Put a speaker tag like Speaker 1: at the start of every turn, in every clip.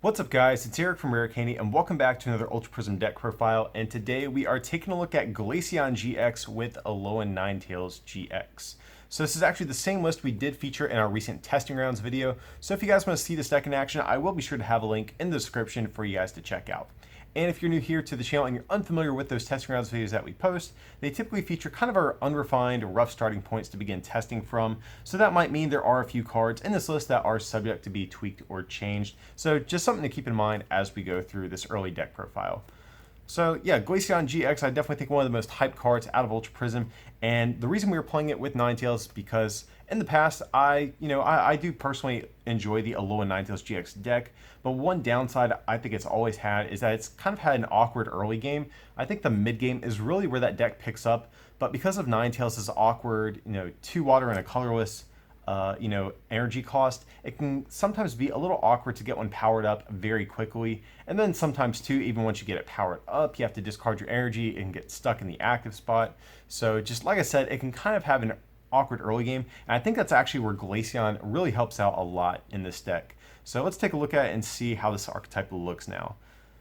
Speaker 1: What's up guys, it's Eric from reworking and welcome back to another Ultra Prism deck profile, and today we are taking a look at Glaceon GX with Alolan Ninetales GX. So this is actually the same list we did feature in our recent testing rounds video, so if you guys want to see this deck in action, I will be sure to have a link in the description for you guys to check out. And if you're new here to the channel and you're unfamiliar with those testing rounds videos that we post, they typically feature kind of our unrefined, rough starting points to begin testing from. So that might mean there are a few cards in this list that are subject to be tweaked or changed. So just something to keep in mind as we go through this early deck profile. So yeah, Glaceon GX, I definitely think one of the most hyped cards out of Ultra Prism, and the reason we were playing it with Ninetales is because in the past, I do personally enjoy the Alolan Ninetales GX deck, but one downside I think it's always had is that it's kind of had an awkward early game. I think the mid game is really where that deck picks up, but because of Ninetales' awkward, 2 water and a colorless, energy cost, it can sometimes be a little awkward to get one powered up very quickly. And then sometimes too, even once you get it powered up, you have to discard your energy and get stuck in the active spot. So just like I said, it can kind of have an awkward early game. And I think that's actually where Glaceon really helps out a lot in this deck. So let's take a look at it and see how this archetype looks now.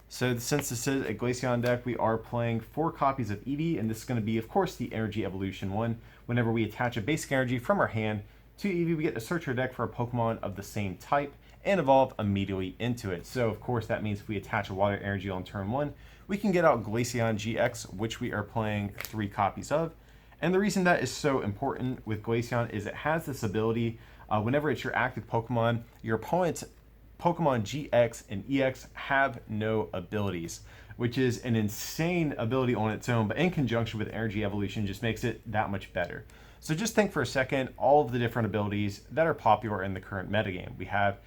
Speaker 1: So since this is a Glaceon deck, we are playing 4 copies of Eevee, and this is going to be, of course, the Energy Evolution one. Whenever we attach a basic energy from our hand to Eevee, we get to search our deck for a Pokemon of the same type and evolve immediately into it. So of course that means if we attach a water energy on turn 1, we can get out Glaceon GX, which we are playing 3 copies of. And the reason that is so important with Glaceon is it has this ability, whenever it's your active Pokemon, your opponent's Pokemon GX and EX have no abilities, which is an insane ability on its own, but in conjunction with Energy Evolution just makes it that much better. So just think for a second all of the different abilities that are popular in the current metagame. We have,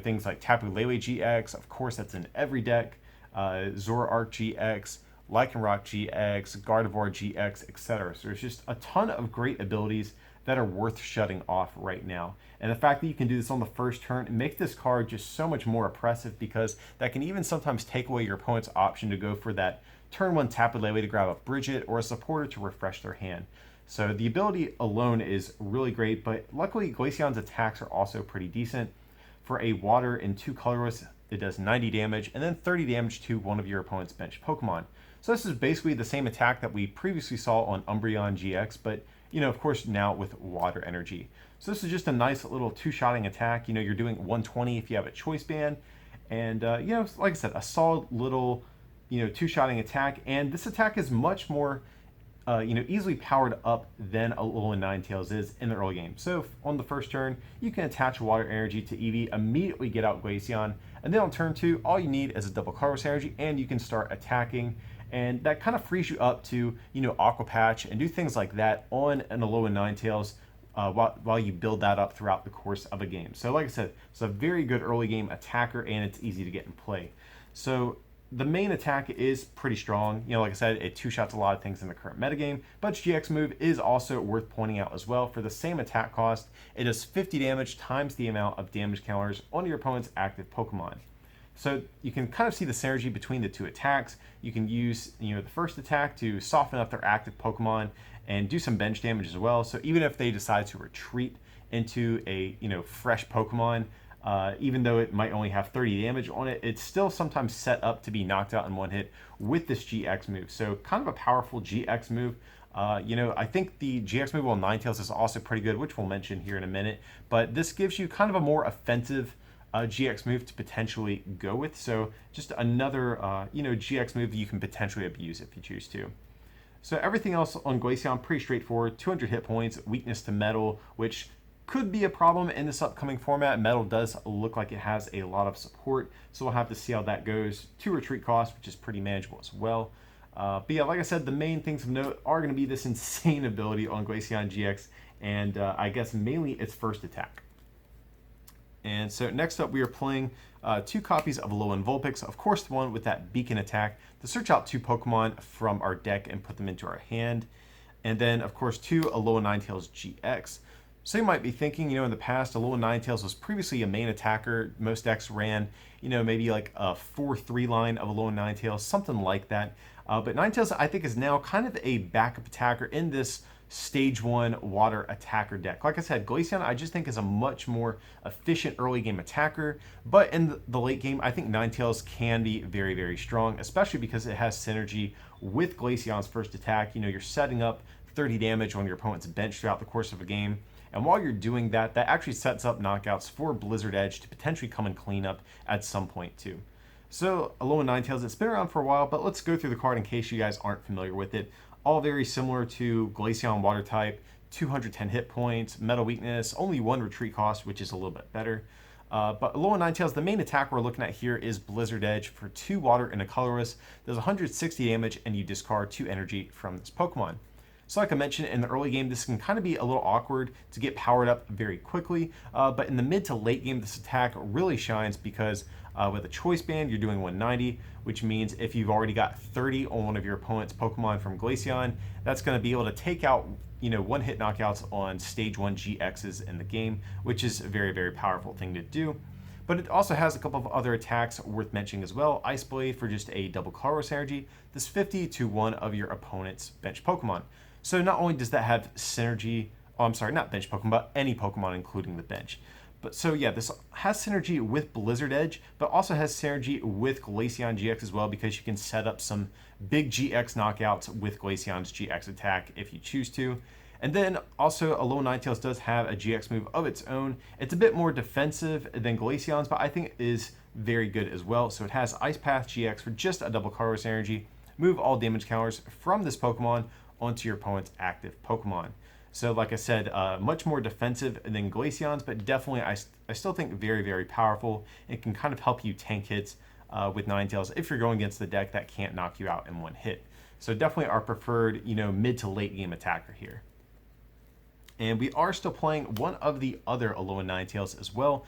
Speaker 1: things like Tapu Lele GX, of course that's in every deck, Zoroark GX, Lycanroc GX, Gardevoir GX, etc. So there's just a ton of great abilities that are worth shutting off right now. And the fact that you can do this on the first turn makes this card just so much more oppressive, because that can even sometimes take away your opponent's option to go for that turn 1 Tapu Lele to grab a Bridget or a supporter to refresh their hand. So the ability alone is really great, but luckily Glaceon's attacks are also pretty decent. For a water and 2 colorless, it does 90 damage and then 30 damage to one of your opponent's bench Pokemon. So this is basically the same attack that we previously saw on Umbreon GX, but of course now with water energy. So this is just a nice little 2-shotting attack. You're doing 120 if you have a choice band, and like I said, a solid little 2-shotting attack. And this attack is much more easily powered up than Alolan Ninetales is in the early game. So on the first turn, you can attach water energy to Eevee, immediately get out Glaceon, and then on turn 2, all you need is a double colorless energy, and you can start attacking. And that kind of frees you up to, Aqua Patch and do things like that on an Alolan Ninetales while you build that up throughout the course of a game. So like I said, it's a very good early game attacker, and it's easy to get in play. So the main attack is pretty strong. Like I said, it 2-shots a lot of things in the current metagame, but its GX move is also worth pointing out as well. For the same attack cost, it does 50 damage times the amount of damage counters on your opponent's active Pokemon. So you can kind of see the synergy between the 2 attacks. You can use the first attack to soften up their active Pokemon and do some bench damage as well. So even if they decide to retreat into a fresh Pokemon, even though it might only have 30 damage on it, it's still sometimes set up to be knocked out in one hit with this GX move. So kind of a powerful GX move. I think the GX move on Ninetales is also pretty good, which we'll mention here in a minute. But this gives you kind of a more offensive GX move to potentially go with. So just another GX move you can potentially abuse if you choose to. So everything else on Glaceon pretty straightforward. 200 hit points, weakness to metal, which could be a problem in this upcoming format. Metal does look like it has a lot of support, so we'll have to see how that goes. 2 retreat costs, which is pretty manageable as well. But yeah, like I said, the main things of note are going to be this insane ability on Glaceon GX, and I guess mainly its first attack. And so next up, we are playing 2 copies of Alolan Vulpix, of course the one with that beacon attack, to search out 2 Pokemon from our deck and put them into our hand. And then, of course, 2 Alolan Ninetales GX. So you might be thinking, in the past, Alolan Ninetales was previously a main attacker. Most decks ran, maybe like a 4-3 line of Alolan Ninetales, something like that. But Ninetales, I think, is now kind of a backup attacker in this stage 1 water attacker deck. Like I said, Glaceon I just think is a much more efficient early game attacker, but in the late game, I think Ninetales can be very, very strong, especially because it has synergy with Glaceon's first attack. You know, you're setting up 30 damage on your opponent's bench throughout the course of a game. And while you're doing that, that actually sets up knockouts for Blizzard Edge to potentially come and clean up at some point too. So Alolan Ninetales, it's been around for a while, but let's go through the card in case you guys aren't familiar with it. All very similar to Glaceon Water type, 210 hit points, metal weakness, only 1 retreat cost, which is a little bit better. But Alolan Ninetales, the main attack we're looking at here is Blizzard Edge for 2 water and a colorless. Does 160 damage and you discard 2 energy from this Pokemon. So like I mentioned, in the early game, this can kind of be a little awkward to get powered up very quickly, but in the mid to late game, this attack really shines because with a choice band, you're doing 190, which means if you've already got 30 on one of your opponent's Pokemon from Glaceon, that's going to be able to take out, you know, one-hit knockouts on stage 1 GXs in the game, which is a very, very powerful thing to do. But it also has a couple of other attacks worth mentioning as well. Ice Blade for just a double colorless energy. This 50 to 1 of your opponent's bench Pokemon. So not only does that have synergy, oh, I'm sorry, not bench Pokemon, but any Pokemon including the bench. But so yeah, this has synergy with Blizzard Edge, but also has synergy with Glaceon GX as well, because you can set up some big GX knockouts with Glaceon's GX attack if you choose to. And then also Alolan Ninetales does have a GX move of its own. It's a bit more defensive than Glaceon's, but I think it is very good as well. So it has Ice Path GX for just a double colorless energy. Move all damage counters from this Pokemon onto your opponent's active Pokemon. So like I said, much more defensive than Glaceon's, but definitely I still think very, very powerful. It can kind of help you tank hits with Ninetales if you're going against the deck that can't knock you out in one hit. So definitely our preferred, you know, mid to late game attacker here. And we are still playing one of the other Alolan Ninetales as well,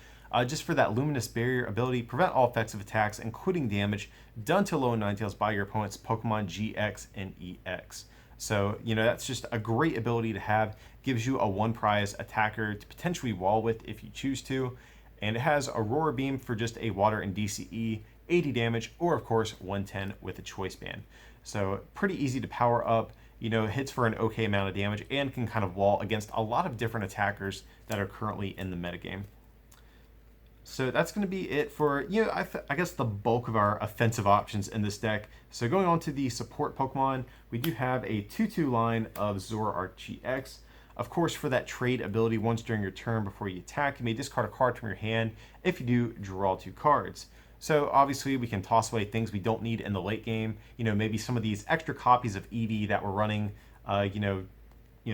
Speaker 1: just for that Luminous Barrier ability, prevent all effects of attacks, including damage, done to Alolan Ninetales by your opponent's Pokemon GX and EX. So, you know, that's just a great ability to have. Gives you a 1 prize attacker to potentially wall with if you choose to. And it has Aurora Beam for just a water and DCE, 80 damage, or of course 110 with a choice band. So pretty easy to power up, you know, hits for an okay amount of damage and can kind of wall against a lot of different attackers that are currently in the metagame. So that's going to be it for, you know, I guess the bulk of our offensive options in this deck. So going on to the support Pokemon, we do have a 2-2 line of Zoroark GX. Of course, for that trade ability, once during your turn before you attack, you may discard a card from your hand. If you do, draw 2 cards. So obviously we can toss away things we don't need in the late game. You know, maybe some of these extra copies of Eevee that we're running,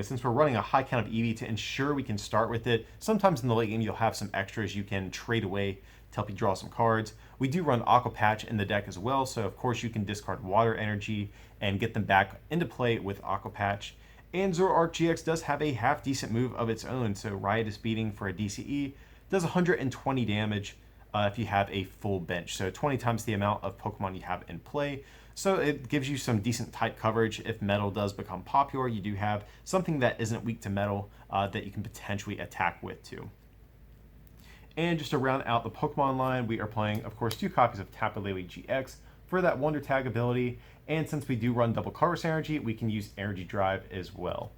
Speaker 1: since we're running a high count of Eevee to ensure we can start with it, sometimes in the late game you'll have some extras you can trade away to help you draw some cards. We do run Aqua Patch in the deck as well, so of course you can discard water energy and get them back into play with Aqua Patch. And Zoroark GX does have a half decent move of its own, so Riotous Beating for a DCE does 120 damage if you have a full bench, so 20 times the amount of Pokemon you have in play. So it gives you some decent type coverage. If metal does become popular, you do have something that isn't weak to metal that you can potentially attack with too. And just to round out the Pokemon line, we are playing, of course, 2 copies of Tapu Lele GX for that Wonder Tag ability. And since we do run double colorless energy, we can use Energy Drive as well.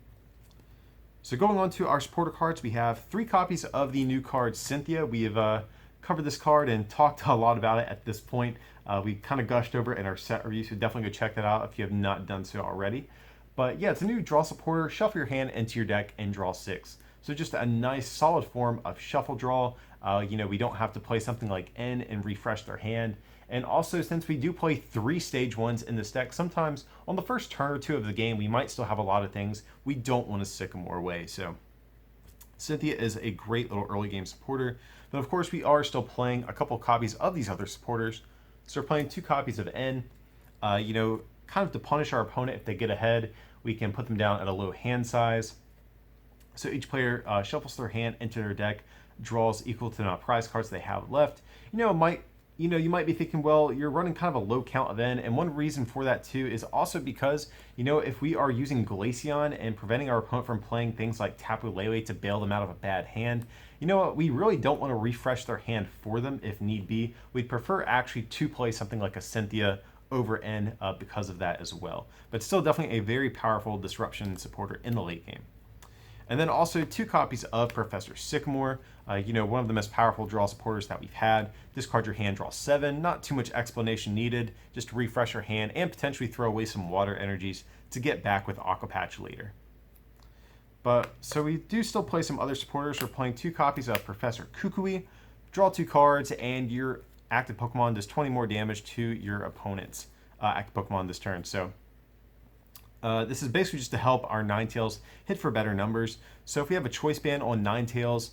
Speaker 1: So going on to our supporter cards, we have 3 copies of the new card Cynthia. We have covered this card and talked a lot about it at this point. We kind of gushed over it in our set review, so definitely go check that out if you have not done so already. But yeah, it's a new draw supporter. Shuffle your hand into your deck and draw 6. So just a nice solid form of shuffle draw. We don't have to play something like N and refresh their hand. And also, since we do play 3 stage 1s in this deck, sometimes on the first turn or 2 of the game, we might still have a lot of things we don't want to Sycamore away. So Cynthia is a great little early game supporter. But of course, we are still playing a couple copies of these other supporters. So we're playing 2 copies of N. Kind of to punish our opponent if they get ahead, we can put them down at a low hand size. So each player shuffles their hand into their deck, draws equal to the amount of prize cards they have left. You might be thinking, well, you're running kind of a low count of N, and one reason for that too is also because, if we are using Glaceon and preventing our opponent from playing things like Tapu Lele to bail them out of a bad hand, we really don't want to refresh their hand for them if need be. We'd prefer actually to play something like a Cynthia over N because of that as well. But still definitely a very powerful disruption supporter in the late game. And then also 2 copies of Professor Sycamore, one of the most powerful draw supporters that we've had. Discard your hand, draw 7. Not too much explanation needed. Just refresh your hand and potentially throw away some water energies to get back with Aqua Patch later. But so we do still play some other supporters. We're playing 2 copies of Professor Kukui. Draw 2 cards, and your active Pokemon does 20 more damage to your opponent's active Pokemon this turn. So this is basically just to help our Ninetales hit for better numbers. So if we have a choice band on Ninetales,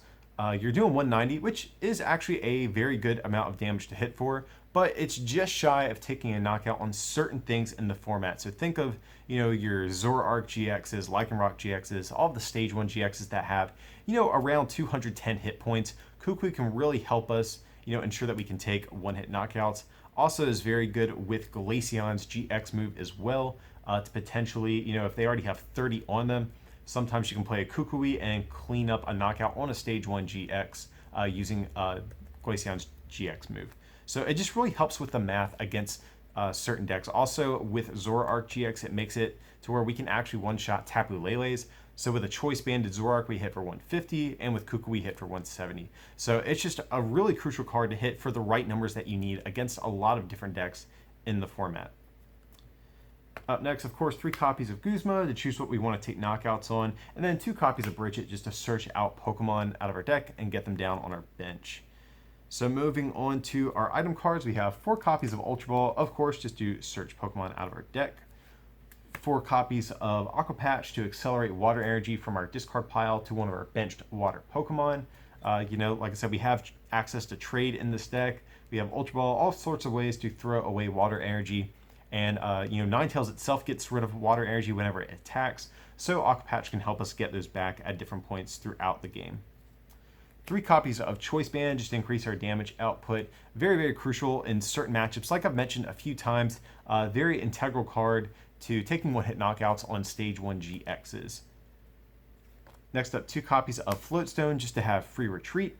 Speaker 1: you're doing 190, which is actually a very good amount of damage to hit for, but it's just shy of taking a knockout on certain things in the format. So think of, your Zoroark GXs, Lycanroc GXs, all of the Stage 1 GXs that have, around 210 hit points. Kukui can really help us, ensure that we can take one-hit knockouts. Also is very good with Glaceon's GX move as well, to potentially, if they already have 30 on them, sometimes you can play a Kukui and clean up a knockout on a Stage 1 GX using Glaceon's GX move. So it just really helps with the math against certain decks. Also with Zoroark GX, it makes it to where we can actually one-shot Tapu Leles. So with a choice banded Zoroark, we hit for 150, and with Kukui, we hit for 170. So it's just a really crucial card to hit for the right numbers that you need against a lot of different decks in the format. Up next, of course, 3 copies of Guzma to choose what we want to take knockouts on, and then 2 copies of Bridget just to search out Pokemon out of our deck and get them down on our bench. So moving on to our item cards, we have 4 copies of Ultra Ball, of course, just to search Pokemon out of our deck. 4 copies of Aqua Patch to accelerate water energy from our discard pile to one of our benched water Pokemon. Like I said, we have access to trade in this deck. We have Ultra Ball, all sorts of ways to throw away water energy. And, Ninetales itself gets rid of water energy whenever it attacks, so Aqua Patch can help us get those back at different points throughout the game. 3 copies of Choice Band just to increase our damage output. Very, very crucial in certain matchups. Like I've mentioned a few times, very integral card to taking one-hit knockouts on Stage 1 GXs. Next up, 2 copies of Floatstone just to have free retreat.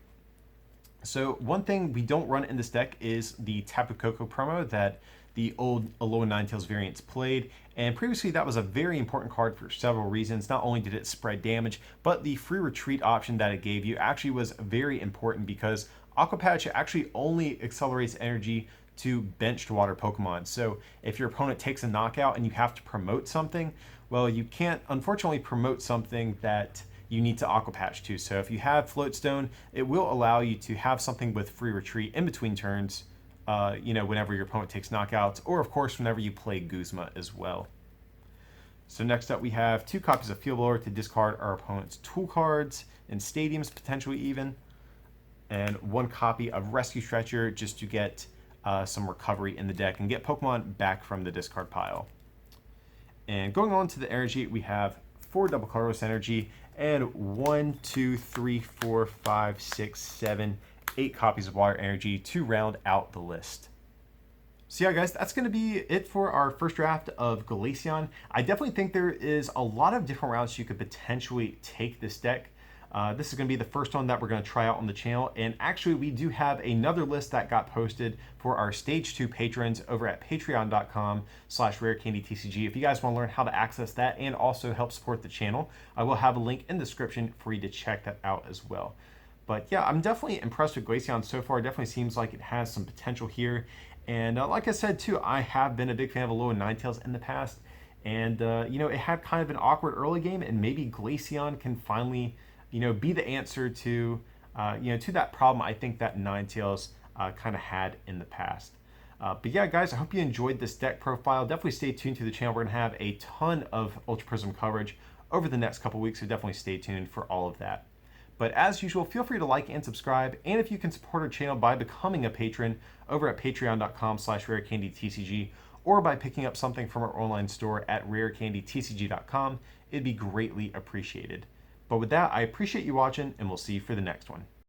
Speaker 1: So one thing we don't run in this deck is the Tapu Koko promo that the old Alolan Ninetales variants played, and previously that was a very important card for several reasons. Not only did it spread damage, but the free retreat option that it gave you actually was very important because Aqua Patch actually only accelerates energy to benched water Pokemon. So if your opponent takes a knockout and you have to promote something, well, you can't unfortunately promote something that you need to Aqua Patch to. So if you have Floatstone, it will allow you to have something with free retreat in between turns, whenever your opponent takes knockouts, or of course whenever you play Guzma as well. So next up we have 2 copies of Field Blower to discard our opponent's tool cards and stadiums, potentially even, and 1 copy of Rescue Stretcher just to get some recovery in the deck and get Pokemon back from the discard pile. And going on to the energy, we have 4 double colorless energy and 1, 2, 3, 4, 5, 6, 7, 8 copies of water energy to round out the list. So yeah, guys, that's going to be it for our first draft of Glaceon. I definitely think there is a lot of different routes you could potentially take this deck. This is going to be the first one that we're going to try out on the channel, and actually we do have another list that got posted for our Stage 2 patrons over at patreon.com/rarecandytcg. If you guys want to learn how to access that and also help support the channel, I will have a link in the description for you to check that out as well. But yeah, I'm definitely impressed with Glaceon so far. It definitely seems like it has some potential here. And like I said too, I have been a big fan of Alolan Ninetales in the past. And, it had kind of an awkward early game, and maybe Glaceon can finally, be the answer to, to that problem I think that Ninetales kind of had in the past. But yeah, guys, I hope you enjoyed this deck profile. Definitely stay tuned to the channel. We're going to have a ton of Ultra Prism coverage over the next couple weeks, so definitely stay tuned for all of that. But as usual, feel free to like and subscribe, and if you can support our channel by becoming a patron over at patreon.com/rarecandytcg, or by picking up something from our online store at rarecandytcg.com, it'd be greatly appreciated. But with that, I appreciate you watching, and we'll see you for the next one.